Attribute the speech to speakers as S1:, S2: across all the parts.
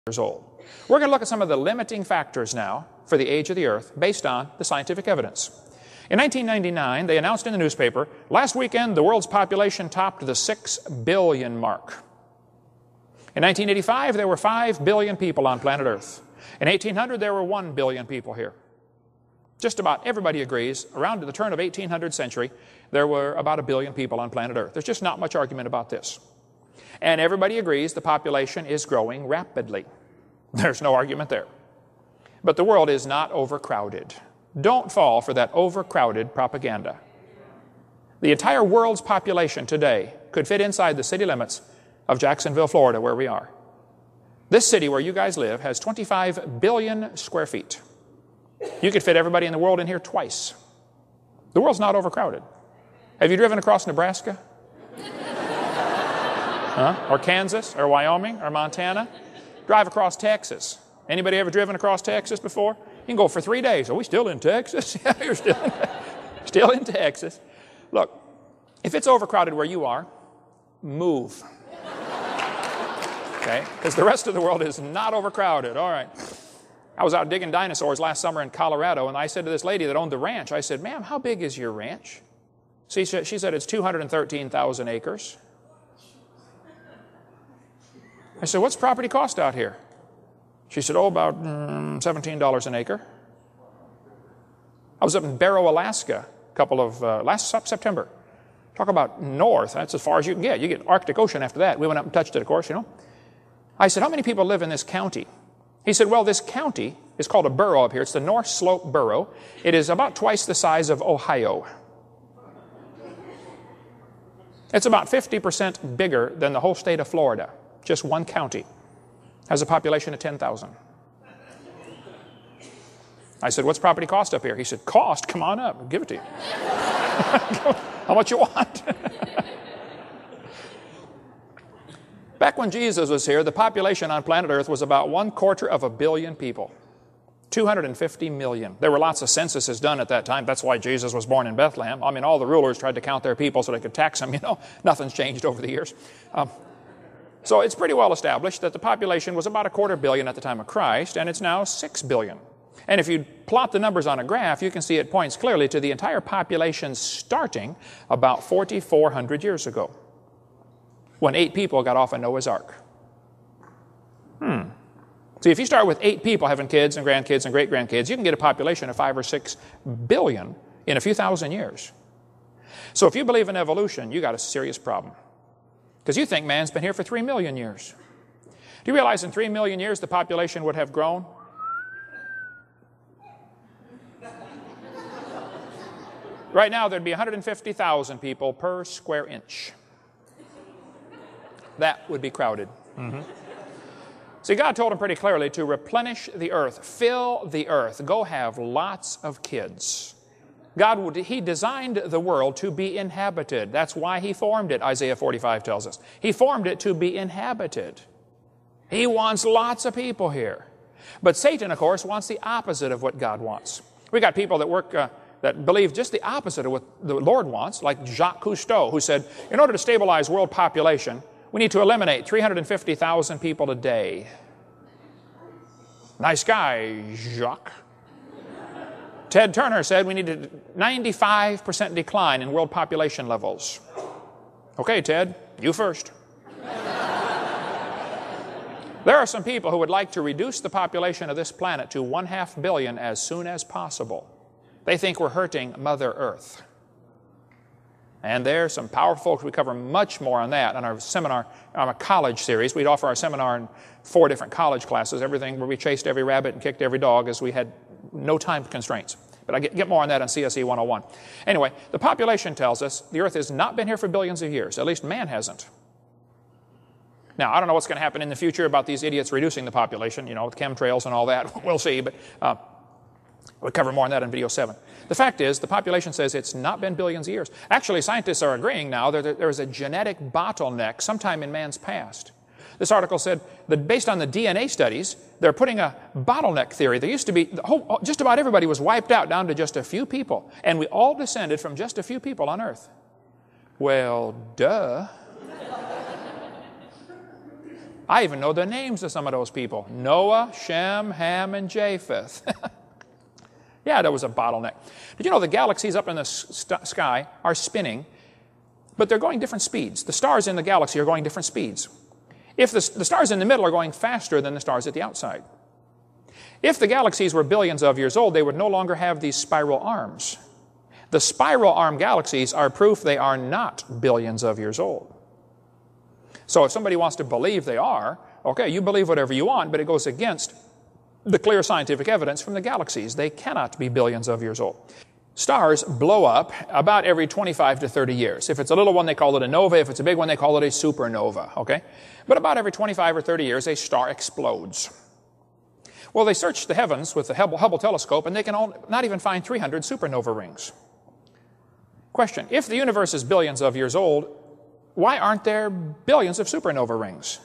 S1: years old. We're going to look at some of the limiting factors now for the age of the earth based on the scientific evidence. In 1999, they announced in the newspaper, last weekend the world's population topped the 6 billion mark. In 1985, there were 5 billion people on planet Earth. In 1800, there were 1 billion people here. Just about everybody agrees, around the turn of 1800th century, there were about 1 billion people on planet Earth. There's just not much argument about this. And everybody agrees the population is growing rapidly. There's no argument there. But the world is not overcrowded. Don't fall for that overcrowded propaganda. The entire world's population today could fit inside the city limits of Jacksonville, Florida, where we are. This city where you guys live has 25 billion square feet. You could fit everybody in the world in here twice. The world's not overcrowded. Have you driven across Nebraska? Or Kansas, or Wyoming, or Montana? Drive across Texas. Anybody ever driven across Texas before? You can go for 3 days. Are we still in Texas? Yeah, you're still in Texas. Look, if it's overcrowded where you are, move. Okay? Because the rest of the world is not overcrowded. All right. I was out digging dinosaurs last summer in Colorado, and I said to this lady that owned the ranch, I said, ma'am, how big is your ranch? She said it's 213,000 acres. I said, what's property cost out here? She said, oh, about $17 an acre. I was up in Barrow, Alaska, last September. Talk about north. That's as far as you can get. You get Arctic Ocean after that. We went up and touched it, of course, you know. I said, how many people live in this county? He said, well, this county is called a borough up here. It's the North Slope Borough. It is about twice the size of Ohio. It's about 50% bigger than the whole state of Florida. Just one county has a population of 10,000. I said, what's property cost up here? He said, cost? Come on up. I'll give it to you. How much you want? Back when Jesus was here, the population on planet Earth was about 250 million people. 250 million. There were lots of censuses done at that time. That's why Jesus was born in Bethlehem. I mean, all the rulers tried to count their people so they could tax them, you know. Nothing's changed over the years. So it's pretty well established that the population was about 250 million at the time of Christ, and it's now 6 billion. And if you plot the numbers on a graph, you can see it points clearly to the entire population starting about 4,400 years ago, when 8 people got off of Noah's Ark. See, if you start with 8 people having kids and grandkids and great-grandkids, you can get a population of 5 or 6 billion in a few thousand years. So if you believe in evolution, you got a serious problem. Because you think man's been here for 3 million years. Do you realize in 3 million years the population would have grown? Right now there'd be 150,000 people per square inch. That would be crowded. See, God told him pretty clearly to replenish the earth, fill the earth, go have lots of kids. He designed the world to be inhabited. That's why he formed it, Isaiah 45 tells us. He formed it to be inhabited. He wants lots of people here. But Satan, of course, wants the opposite of what God wants. We got people that believe just the opposite of what the Lord wants, like Jacques Cousteau, who said, in order to stabilize world population, we need to eliminate 350,000 people a day. Nice guy, Jacques. Ted Turner said we need a 95% decline in world population levels. Okay, Ted, you first. There are some people who would like to reduce the population of this planet to 1/2 billion as soon as possible. They think we're hurting Mother Earth. And there's some powerful folks. We cover much more on that on our seminar, on a college series. We'd offer our seminar in 4 different college classes, everything where we chased every rabbit and kicked every dog as we had no time constraints. But I get more on that on CSE 101. Anyway, the population tells us the earth has not been here for billions of years. At least man hasn't. Now, I don't know what's going to happen in the future about these idiots reducing the population, you know, with chemtrails and all that. We'll see, but we'll cover more on that in video 7. The fact is, the population says it's not been billions of years. Actually, scientists are agreeing now that there is a genetic bottleneck sometime in man's past. This article said that based on the DNA studies, they're putting a bottleneck theory. There used to be, just about everybody was wiped out down to just a few people, and we all descended from just a few people on Earth. Well, duh. I even know the names of some of those people. Noah, Shem, Ham, and Japheth. Yeah, there was a bottleneck. Did you know the galaxies up in the sky are spinning, but they're going different speeds? The stars in the galaxy are going different speeds. If the stars in the middle are going faster than the stars at the outside. If the galaxies were billions of years old, they would no longer have these spiral arms. The spiral arm galaxies are proof they are not billions of years old. So if somebody wants to believe they are, okay, you believe whatever you want, but it goes against the clear scientific evidence from the galaxies. They cannot be billions of years old. Stars blow up about every 25 to 30 years. If it's a little one, they call it a nova. If it's a big one, they call it a supernova, okay? But about every 25 or 30 years, a star explodes. Well, they search the heavens with the Hubble telescope, and they can not even find 300 supernova rings. Question, if the universe is billions of years old, why aren't there billions of supernova rings?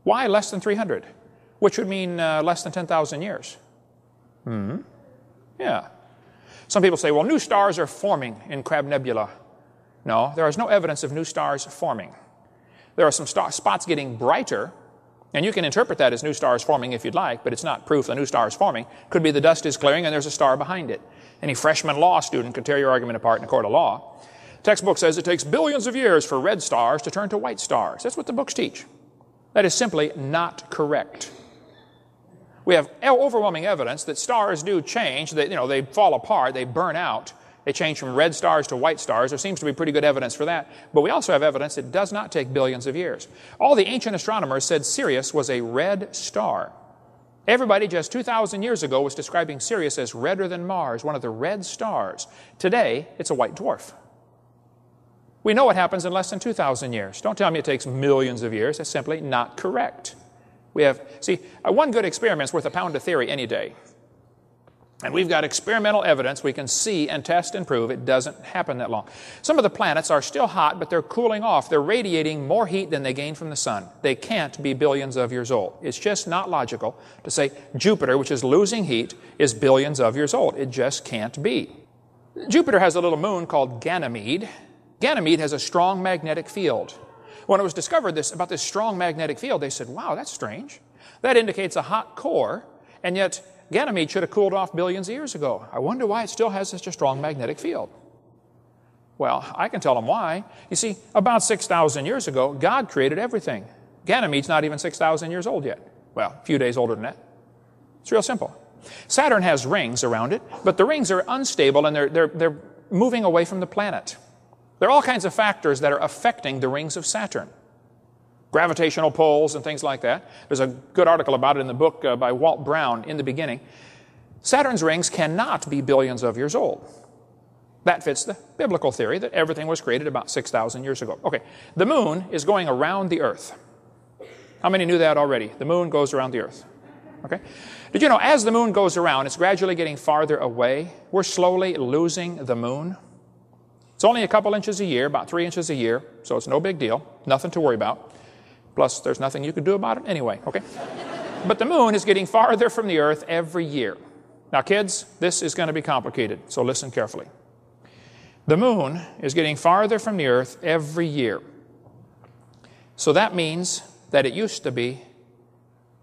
S1: Why less than 300? Which would mean less than 10,000 years. Yeah. Some people say, well, new stars are forming in Crab Nebula. No, there is no evidence of new stars forming. There are some spots getting brighter, and you can interpret that as new stars forming if you'd like, but it's not proof a new star is forming. Could be the dust is clearing and there's a star behind it. Any freshman law student could tear your argument apart in a court of law. Textbook says it takes billions of years for red stars to turn to white stars. That's what the books teach. That is simply not correct. We have overwhelming evidence that stars do change, that, they fall apart, they burn out, they change from red stars to white stars. There seems to be pretty good evidence for that. But we also have evidence it does not take billions of years. All the ancient astronomers said Sirius was a red star. Everybody just 2,000 years ago was describing Sirius as redder than Mars, one of the red stars. Today, it's a white dwarf. We know what happens in less than 2,000 years. Don't tell me it takes millions of years. That's simply not correct. We have, one good experiment is worth a pound of theory any day. And we've got experimental evidence we can see and test and prove it doesn't happen that long. Some of the planets are still hot, but they're cooling off. They're radiating more heat than they gain from the sun. They can't be billions of years old. It's just not logical to say Jupiter, which is losing heat, is billions of years old. It just can't be. Jupiter has a little moon called Ganymede. Ganymede has a strong magnetic field. When it was discovered about this strong magnetic field, they said, wow, that's strange. That indicates a hot core, and yet Ganymede should have cooled off billions of years ago. I wonder why it still has such a strong magnetic field. Well, I can tell them why. You see, about 6,000 years ago, God created everything. Ganymede's not even 6,000 years old yet. Well, a few days older than that. It's real simple. Saturn has rings around it, but the rings are unstable and they're moving away from the planet. There are all kinds of factors that are affecting the rings of Saturn. Gravitational pulls and things like that. There's a good article about it in the book by Walt Brown, In the Beginning. Saturn's rings cannot be billions of years old. That fits the biblical theory that everything was created about 6,000 years ago. Okay, the moon is going around the earth. How many knew that already? The moon goes around the earth. Okay? Did you know as the moon goes around, it's gradually getting farther away? We're slowly losing the moon. It's only a couple inches a year, about 3 inches a year, so it's no big deal, nothing to worry about. Plus, there's nothing you can do about it anyway, okay? But the moon is getting farther from the earth every year. Now, kids, this is going to be complicated, so listen carefully. The moon is getting farther from the earth every year. So that means that it used to be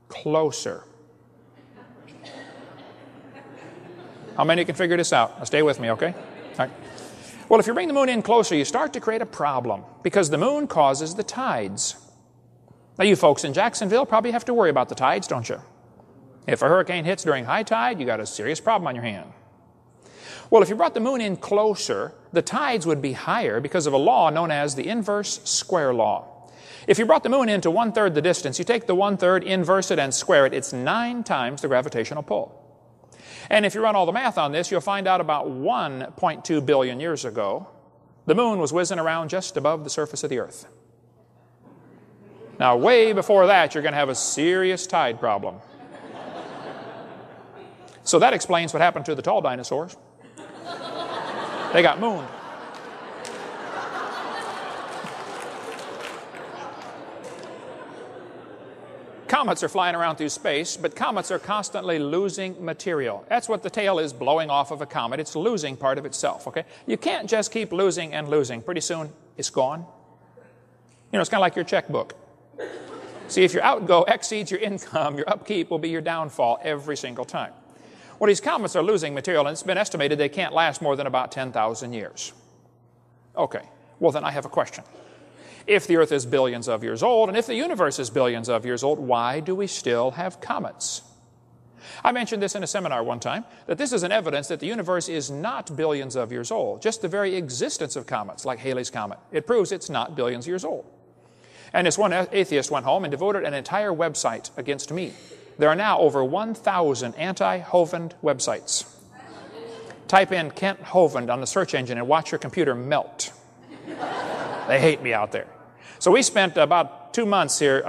S1: closer. How many can figure this out? Now, stay with me, okay? All right. Well, if you bring the moon in closer, you start to create a problem because the moon causes the tides. Now, you folks in Jacksonville probably have to worry about the tides, don't you? If a hurricane hits during high tide, you got a serious problem on your hand. Well, if you brought the moon in closer, the tides would be higher because of a law known as the inverse square law. If you brought the moon into 1/3 the distance, you take the 1/3, inverse it, and square it, it's 9 times the gravitational pull. And if you run all the math on this, you'll find out about 1.2 billion years ago, the moon was whizzing around just above the surface of the earth. Now, way before that, you're going to have a serious tide problem. So that explains what happened to the tall dinosaurs. They got mooned. Comets are flying around through space, but comets are constantly losing material. That's what the tail is blowing off of a comet. It's losing part of itself, okay? You can't just keep losing and losing. Pretty soon, it's gone. You know, it's kind of like your checkbook. See, if your outgo exceeds your income, your upkeep will be your downfall every single time. Well, these comets are losing material, and it's been estimated they can't last more than about 10,000 years. Okay, well then I have a question. If the Earth is billions of years old, and if the universe is billions of years old, why do we still have comets? I mentioned this in a seminar one time, that this is an evidence that the universe is not billions of years old. Just the very existence of comets, like Halley's Comet, it proves it's not billions of years old. And this one atheist went home and devoted an entire website against me. There are now over 1,000 anti-Hovind websites. Type in Kent Hovind on the search engine and watch your computer melt. They hate me out there. So we spent about 2 months here